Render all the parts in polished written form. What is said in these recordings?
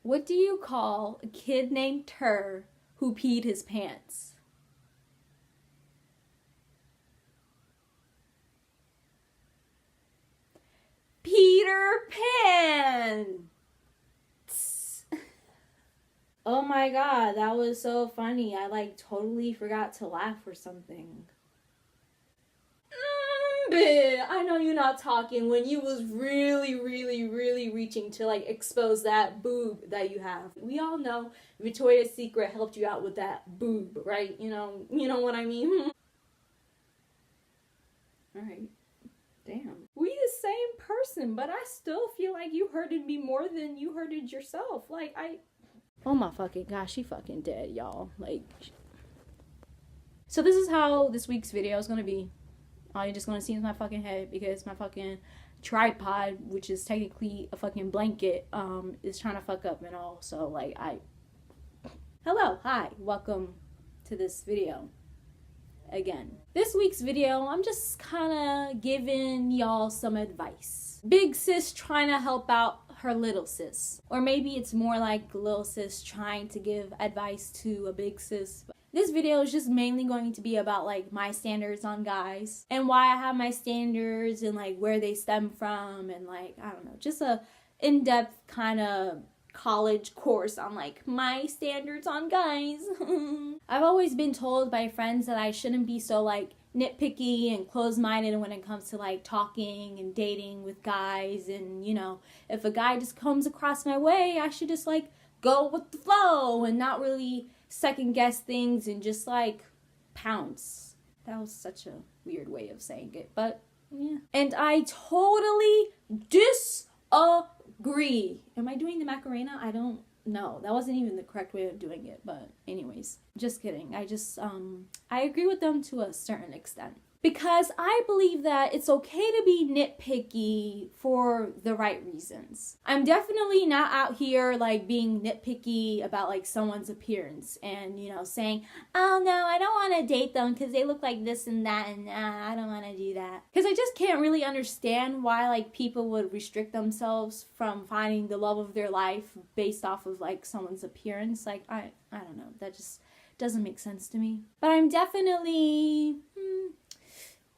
What do you call a kid named Tur who peed his pants? Peter Pan! Oh my god, that was so funny. I like totally forgot to laugh or something. I know you're not talking when you was really reaching to like expose that boob that you have. We all know Victoria's Secret helped you out with that boob, right? You know what I mean? Alright. Damn. We the same person, but I still feel like you hurted me more than you hurted yourself. Like, oh my fucking gosh, she fucking dead, y'all. Like, so this is how this week's video is gonna be. All you're just gonna see is my fucking head because my fucking tripod, which is technically a fucking blanket, is trying to fuck up and all. So like hello, hi, welcome to this video again. This week's video, I'm just kind of giving y'all some advice. Big sis trying to help out her little sis, or maybe it's more like little sis trying to give advice to a big sis. This video is just mainly going to be about like my standards on guys and why I have my standards and like where they stem from and like, I don't know, just a in-depth kind of college course on like my standards on guys. I've always been told by friends that I shouldn't be so like nitpicky and closed-minded when it comes to like talking and dating with guys, and you know, if a guy just comes across my way, I should just like go with the flow and not really second guess things and just like pounce. That was such a weird way of saying it, but yeah. And I totally disagree. Am I doing the Macarena? I don't know. That wasn't even the correct way of doing it, but anyways, just kidding. I agree with them to a certain extent. Because I believe that it's okay to be nitpicky for the right reasons. I'm definitely not out here like being nitpicky about like someone's appearance and, you know, saying, oh no, I don't want to date them because they look like this and that and I don't want to do that. Because I just can't really understand why like people would restrict themselves from finding the love of their life based off of like someone's appearance. Like, I don't know. That just doesn't make sense to me. But I'm definitely...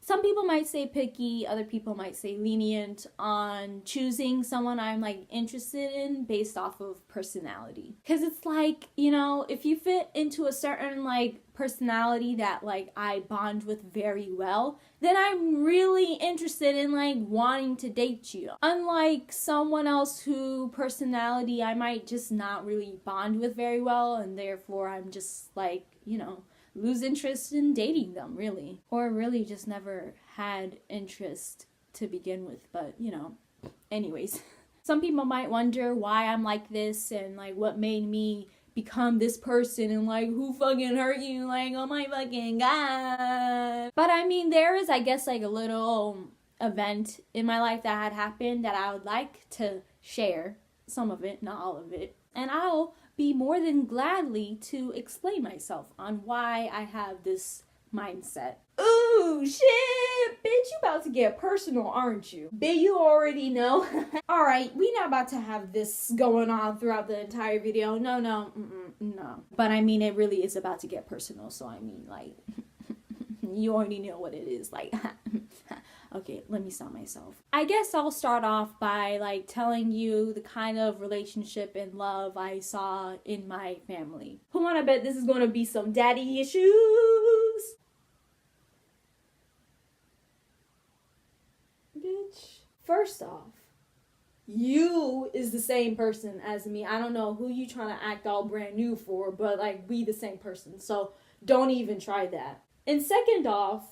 some people might say picky, other people might say lenient on choosing someone I'm like interested in based off of personality. Because it's like, you know, if you fit into a certain like personality that like I bond with very well, then I'm really interested in like wanting to date you. Unlike someone else who personality I might just not really bond with very well, and therefore I'm just like, you know, lose interest in dating them, really. Or really just never had interest to begin with, but you know, anyways. Some people might wonder why I'm like this and like what made me become this person and like who fucking hurt you, like oh my fucking god. But I mean, there is I guess like a little event in my life that had happened that I would like to share. Some of it, not all of it. And I'll be more than gladly to explain myself on why I have this mindset. Ooh, shit! Bitch, you about to get personal, aren't you? Bitch, you already know. Alright, we not about to have this going on throughout the entire video. No. But I mean, it really is about to get personal, so I mean, like, you already know what it is, like, okay, let me stop myself. I guess I'll start off by like telling you the kind of relationship and love I saw in my family. Who wanna bet this is gonna be some daddy issues? Bitch. First off, you is the same person as me. I don't know who you trying to act all brand new for, but like we the same person. So don't even try that. And second off,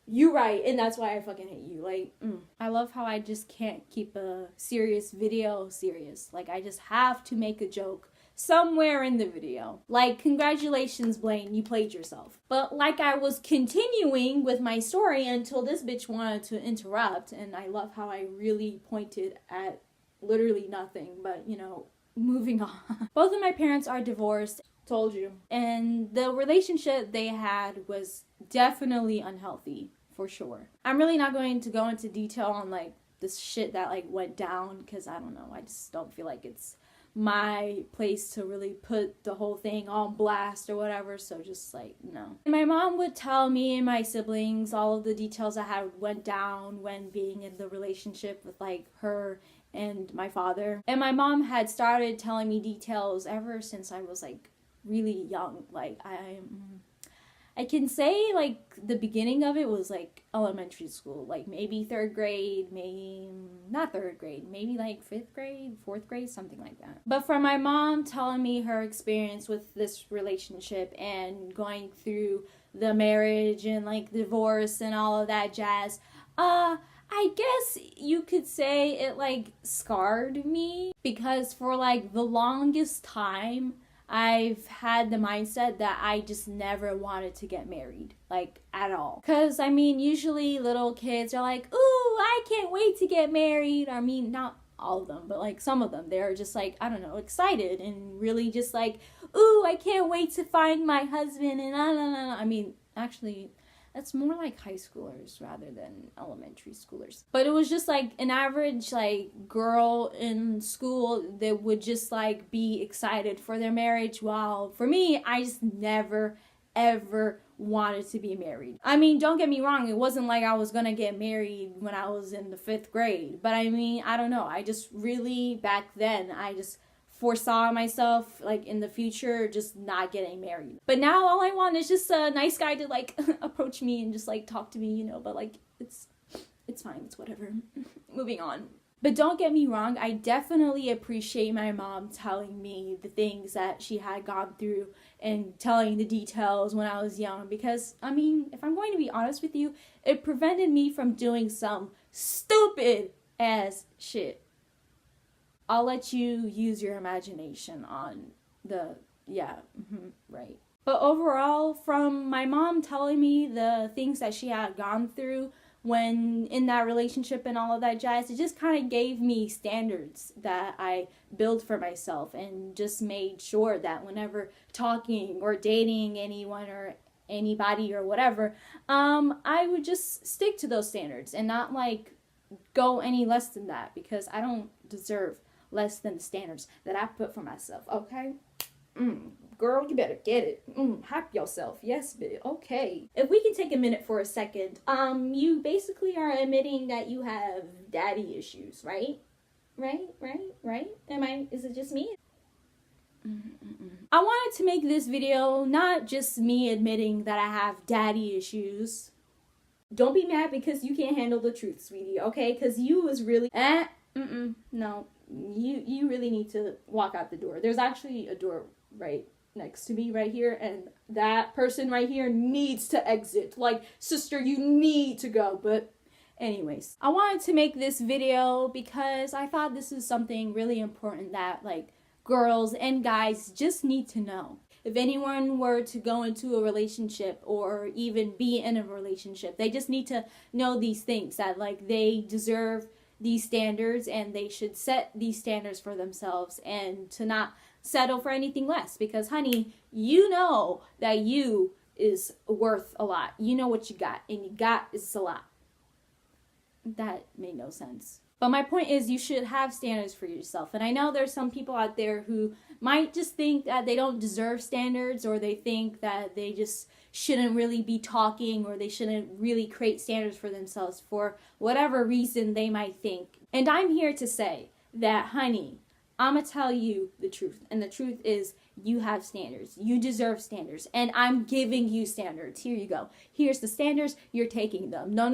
you right, and that's why I fucking hate you. Like, I love how I just can't keep a serious video serious. Like, I just have to make a joke somewhere in the video. Like, congratulations, Blane, you played yourself. But like I was continuing with my story until this bitch wanted to interrupt, and I love how I really pointed at literally nothing, but, you know, moving on. Both of my parents are divorced. Told you. And the relationship they had was definitely unhealthy, for sure. I'm really not going to go into detail on like this shit that like went down because I don't know, I just don't feel like it's my place to really put the whole thing on blast or whatever, so just like, no. And my mom would tell me and my siblings all of the details that had went down when being in the relationship with like her and my father. And my mom had started telling me details ever since I was like really young. Like I can say like the beginning of it was like elementary school, like maybe 3rd grade, maybe not 3rd grade, maybe like 5th grade, 4th grade, something like that. But from my mom telling me her experience with this relationship and going through the marriage and like divorce and all of that jazz, I guess you could say it like scarred me, because for like the longest time I've had the mindset that I just never wanted to get married, like at all. Because I mean, usually little kids are like, ooh, I can't wait to get married. I mean, not all of them, but like some of them, they're just like, I don't know, excited and really just like, ooh, I can't wait to find my husband and I mean, actually, that's more like high schoolers rather than elementary schoolers. But it was just like an average like girl in school that would just like be excited for their marriage, while for me, I just never ever wanted to be married. I mean, don't get me wrong, it wasn't like I was gonna get married when I was in the 5th grade, but I mean, I don't know, I just really, back then, I just foresaw myself like in the future just not getting married. But now all I want is just a nice guy to like approach me and just like talk to me, you know, but like it's fine, it's whatever. Moving on. But don't get me wrong, I definitely appreciate my mom telling me the things that she had gone through and telling the details when I was young, because I mean, if I'm going to be honest with you, it prevented me from doing some stupid ass shit. I'll let you use your imagination on the, right. But overall, from my mom telling me the things that she had gone through when in that relationship and all of that jazz, it just kind of gave me standards that I built for myself, and just made sure that whenever talking or dating anyone or anybody or whatever, I would just stick to those standards and not like go any less than that, because I don't deserve less than the standards that I put for myself, okay? Girl, you better get it. Hype yourself. Yes, bitch. Okay. If we can take a minute for a second, you basically are admitting that you have daddy issues, right? Right? Is it just me? I wanted to make this video not just me admitting that I have daddy issues. Don't be mad because you can't handle the truth, sweetie, okay? Because you was really, no. You really need to walk out the door. There's actually a door right next to me right here, and that person right here needs to exit. Like, sister, you need to go. But anyways, I wanted to make this video because I thought this is something really important that like girls and guys just need to know. If anyone were to go into a relationship or even be in a relationship, they just need to know these things, that like they deserve these standards and they should set these standards for themselves, and to not settle for anything less, because honey, you know that you is worth a lot. You know what you got, and you got is a lot. That made no sense. But my point is, you should have standards for yourself. And I know there's some people out there who might just think that they don't deserve standards, or they think that they just shouldn't really be talking, or they shouldn't really create standards for themselves for whatever reason they might think. And I'm here to say that, honey, I'm gonna tell you the truth. And the truth is, you have standards. You deserve standards. And I'm giving you standards. Here you go. Here's the standards. You're taking them. No.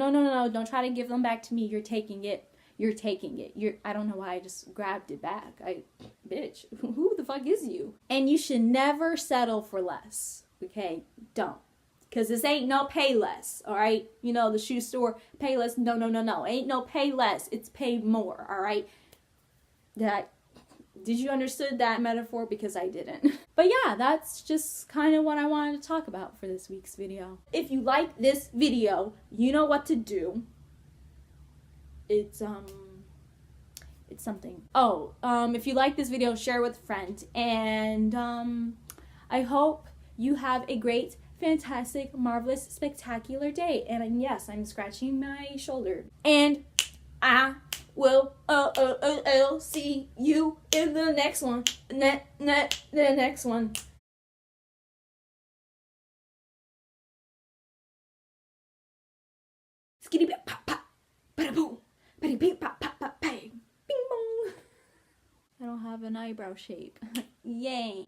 Don't try to give them back to me. You're taking it. You're taking it. I don't know why I just grabbed it back. Bitch, who the fuck is you? And you should never settle for less. Okay? Don't. Because this ain't no pay less, all right? You know, the shoe store, pay less. No. Ain't no pay less. It's pay more, all right? Did you understand that metaphor? Because I didn't. But yeah, that's just kind of what I wanted to talk about for this week's video. If you like this video, you know what to do. It's something. Oh, if you like this video, share with a friend. And I hope you have a great, fantastic, marvelous, spectacular day. And yes, I'm scratching my shoulder. And Well, I'll see you in the next one. The next one. Skitty pop pop, bada boom, bada bing pop pop pop bang, bing bong. I don't have an eyebrow shape. Yay.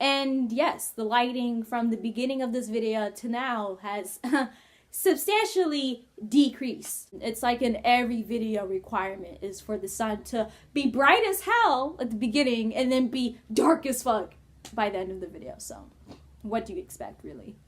And yes, the lighting from the beginning of this video to now has substantially decreased. It's like in every video requirement is for the sun to be bright as hell at the beginning and then be dark as fuck by the end of the video. So what do you expect, really?